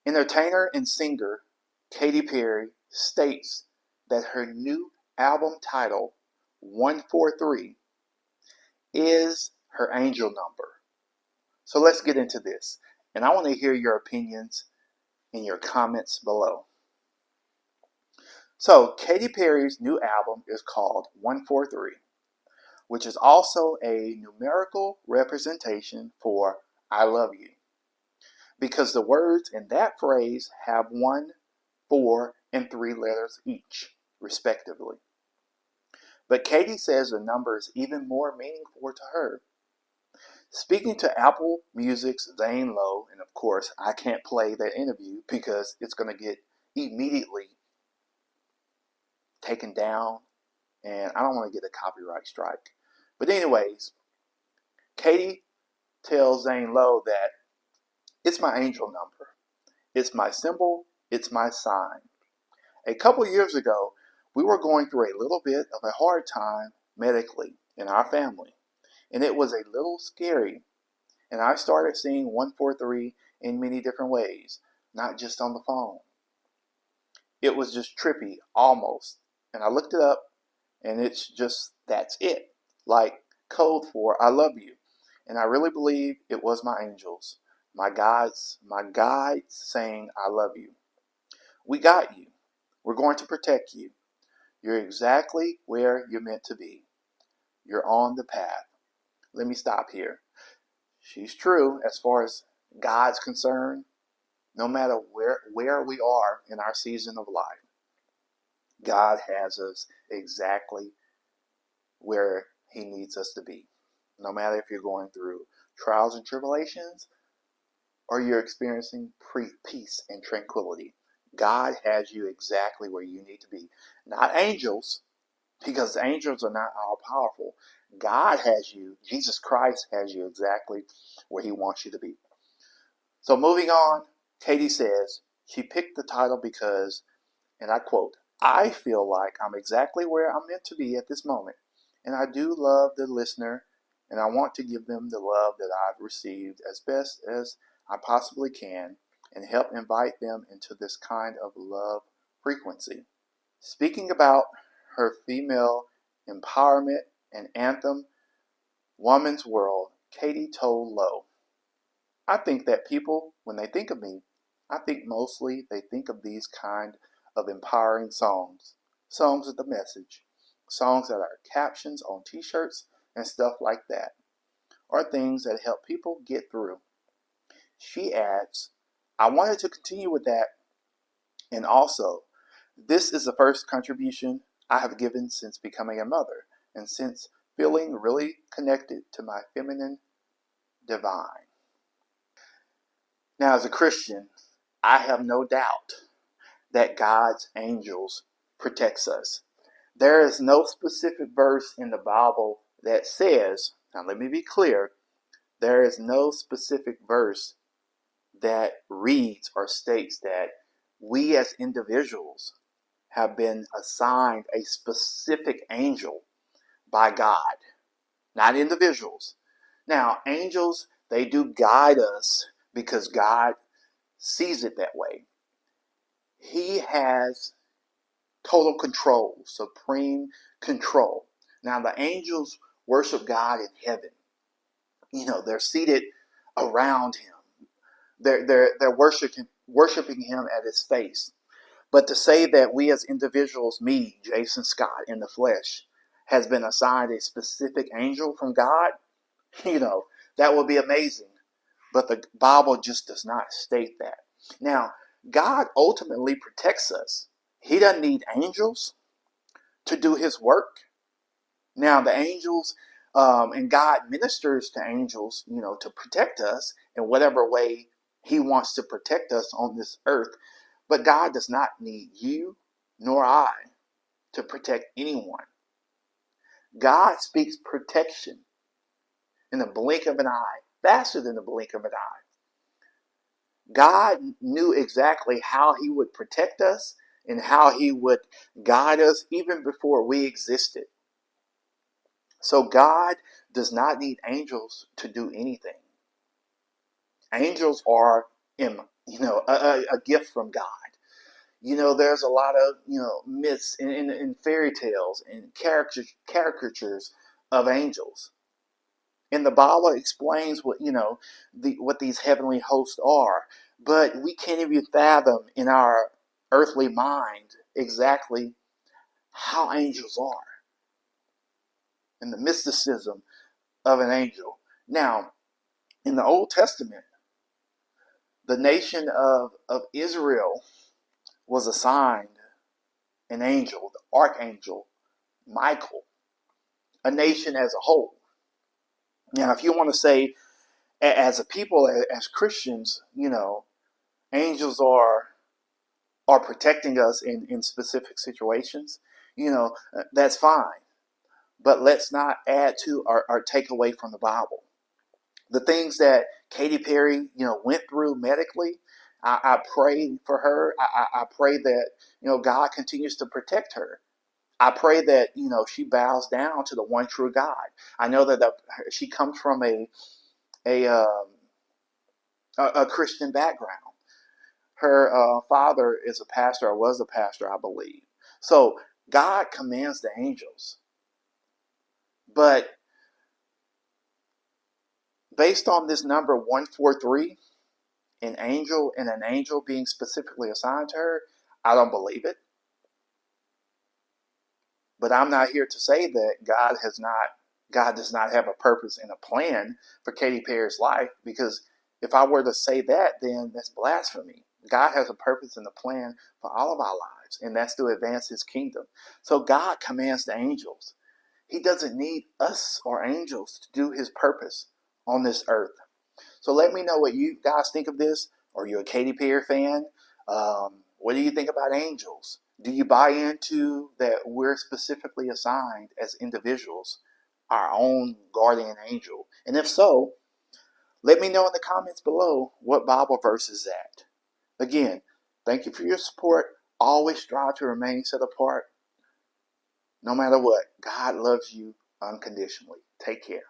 Entertainer and singer Katy Perry states that her new album title, 143, is her angel number. So let's get into this. And I want to hear your opinions in your comments below. So Katy Perry's new album is called 143, which is also a numerical representation for I love you, because the words in that phrase have 1, 4, and 3 letters each, respectively. But Katy says the number is even more meaningful to her. Speaking to Apple Music's Zane Lowe, and of course I can't play that interview because it's going to get immediately taken down, and I don't want to get a copyright strike. But anyways, Katy tells Zane Lowe that it's my angel number. It's my symbol. It's my sign. A couple years ago, we were going through a little bit of a hard time medically in our family, and it was a little scary. And I started seeing 143 in many different ways, not just on the phone. It was just trippy, almost. And I looked it up, and it's just, that's it. Like code for I love you. And I really believe it was my angels, my guides saying I love you. We got you. We're going to protect you. You're exactly where you're meant to be. You're on the path. Let me stop here. She's true as far as God's concerned, no matter where we are in our season of life. God has us exactly where He needs us to be. No matter if you're going through trials and tribulations or you're experiencing peace and tranquility, God has you exactly where you need to be. Not angels, because angels are not all powerful. God has you, Jesus Christ has you exactly where He wants you to be. So moving on, Katy says she picked the title because, and I quote, I feel like I'm exactly where I'm meant to be at this moment. And I do love the listener, and I want to give them the love that I've received as best as I possibly can and help invite them into this kind of love frequency. Speaking about her female empowerment and anthem, Woman's World, Katy told Lowe, I think that people, when they think of me, I think mostly they think of these kind of empowering songs with a message, songs that are captions on t-shirts and stuff like that, or things that help people get through. She adds, I wanted to continue with that, and also, this is the first contribution I have given since becoming a mother, and since feeling really connected to my feminine divine. Now, as a Christian, I have no doubt that God's angels protects us. There is no specific verse in the Bible that says, now let me be clear, there is no specific verse that reads or states that we as individuals have been assigned a specific angel by God, not individuals. Now, angels, they do guide us because God sees it that way. He has total control, supreme control. Now, the angels worship God in heaven. You know, they're seated around Him. They're worshiping Him at His face. But to say that we as individuals, me, Jason Scott, in the flesh, has been assigned a specific angel from God, that would be amazing. But the Bible just does not state that. Now, God ultimately protects us. He doesn't need angels to do His work. Now, the angels, and God ministers to angels, to protect us in whatever way He wants to protect us on this earth. But God does not need you nor I to protect anyone. God speaks protection in the blink of an eye, faster than the blink of an eye. God knew exactly how He would protect us and how He would guide us even before we existed. So God does not need angels to do anything. Angels are a gift from God. There's a lot of, myths and fairy tales and caricatures of angels. And the Bible explains what these heavenly hosts are, but we can't even fathom in our earthly mind exactly how angels are and the mysticism of an angel. Now, in the Old Testament, the nation of Israel was assigned an angel, the archangel Michael, a nation as a whole. Now, if you want to say, as a people, as Christians, angels are protecting us in specific situations, that's fine. But let's not add to or take away from the Bible. The things that Katy Perry, went through medically, I pray for her. I pray that, God continues to protect her. I pray that, she bows down to the one true God. I know that she comes from a Christian background. Her father is a pastor, or was a pastor, I believe. So God commands the angels. But based on this number 143, an angel being specifically assigned to her, I don't believe it. But I'm not here to say that God does not have a purpose and a plan for Katy Perry's life, because if I were to say that, then that's blasphemy. God has a purpose and a plan for all of our lives, and that's to advance his kingdom. So God commands the angels. He doesn't need us or angels to do his purpose on this earth. So let me know what you guys think of this. Are you a Katy Perry fan? What do you think about angels? Do you buy into that we're specifically assigned as individuals our own guardian angel? And if so, let me know in the comments below what Bible verse is that. Again, thank you for your support. Always strive to remain set apart. No matter what, God loves you unconditionally. Take care.